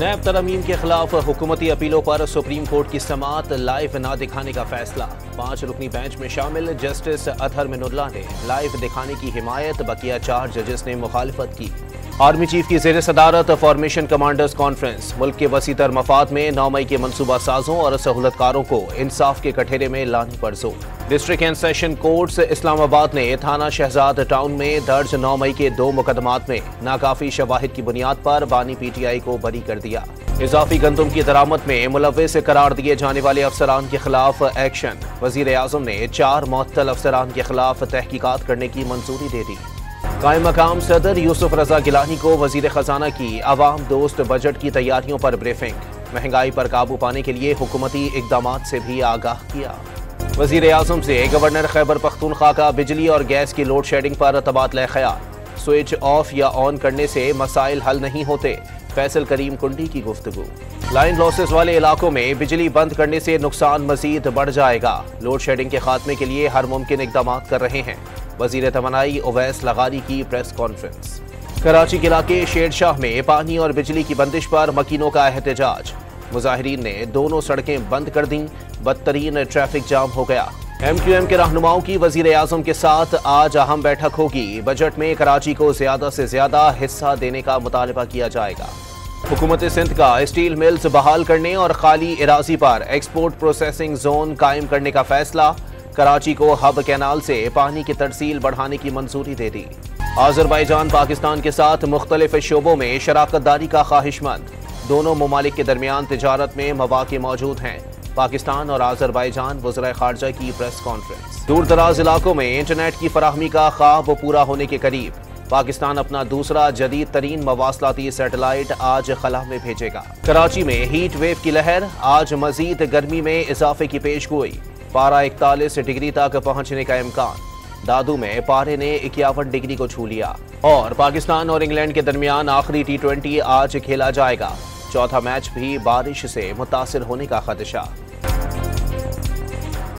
नैब तरमीम के खिलाफ हुकूमती अपीलों पर सुप्रीम कोर्ट की समाअत, लाइव न दिखाने का फैसला। 5 रुकनी बेंच में शामिल जस्टिस अतहर मिनुल्लाह ने लाइव दिखाने की हिमायत, बकिया 4 जजेस ने मुखालिफत की। आर्मी चीफ की ज़ेर सदारत फॉर्मेशन कमांडर्स कॉन्फ्रेंस। मुल्क के वसीतर मफाद में 9 मई के मनसूबा साजों और सहूलतकारों को इंसाफ के कठेरे में लाने पर जोर। District and session courts Islamabad ने थाना शहजाद टाउन में दर्ज 9 मई के 2 मुकदमात में नाकाफी शवाहिद की बुनियाद पर बानी PTI को बरी कर दिया। इजाफी गंदुम की दरामद में मुलव्विस करार दिए जाने वाले अफसरान के खिलाफ एक्शन। वजीर आजम ने 4 मुअत्तल अफसरान के खिलाफ तहकीकात करने की मंजूरी दे दी। कायम मकाम सदर यूसुफ रजा गिलानी को वजीर खजाना की अवाम दोस्त बजट की तैयारियों पर ब्रीफिंग। महंगाई पर काबू पाने के लिए हुकूमती इकदामात से भी आगाह किया। वजीर आजम से गवर्नर खैबर पख्तूनख्वा का बिजली और गैस की लोड शेडिंग पर तबादला ख्याल। स्विच ऑफ या ऑन करने से मसाइल हल नहीं होते, फैसल करीम कुंडी की गुफ्तगू। लाइन लॉसेस वाले इलाकों में बिजली बंद करने से नुकसान मजीद बढ़ जाएगा। लोड शेडिंग के खात्मे के लिए हर मुमकिन इकदाम कर रहे हैं। वजीर तवानाई उवैस लगारी की प्रेस कॉन्फ्रेंस। कराची के इलाके शेरशाह में पानी और बिजली की बंदिश पर मकीनों का एहतजाज। मुजाहिरीन ने दोनों सड़कें बंद कर दी, बदतरीन ट्रैफिक जाम हो गया। MQM के रहनुमाओं की वजीर आजम के साथ आज अहम बैठक होगी। बजट में कराची को ज्यादा से ज्यादा हिस्सा देने का मुतालबा किया जाएगा। हुकूमत सिंध का स्टील मिल्स बहाल करने और खाली इराजी पर एक्सपोर्ट प्रोसेसिंग जोन कायम करने का फैसला। कराची को हब कैनाल से पानी की तरसील बढ़ाने की मंजूरी दे दी। आज़रबाईजान पाकिस्तान के साथ मुख्तलिफ शोबों में शराकत दारी का ख्वाहिशमंद। दोनों ममालिक के दरमियान तिजारत में मौक़े मौजूद हैं। पाकिस्तान और आज़रबाईजान वज़ीर ख़ारजा की प्रेस कॉन्फ्रेंस। दूर दराज इलाकों में इंटरनेट की फराहमी का ख्वाब पूरा होने के करीब। पाकिस्तान अपना दूसरा जदीद तरीन मवासलाती सैटेलाइट आज खला में भेजेगा। कराची में हीट वेव की लहर, आज मजीद गर्मी में इजाफे की पेशगोई। पारा 41 डिग्री तक पहुंचने का इम्कान। दादू में पारे ने 51 डिग्री को छू लिया। और पाकिस्तान और इंग्लैंड के दरमियान आखिरी T20 आज खेला जाएगा। चौथा मैच भी बारिश से मुतासिर होने का खदशा।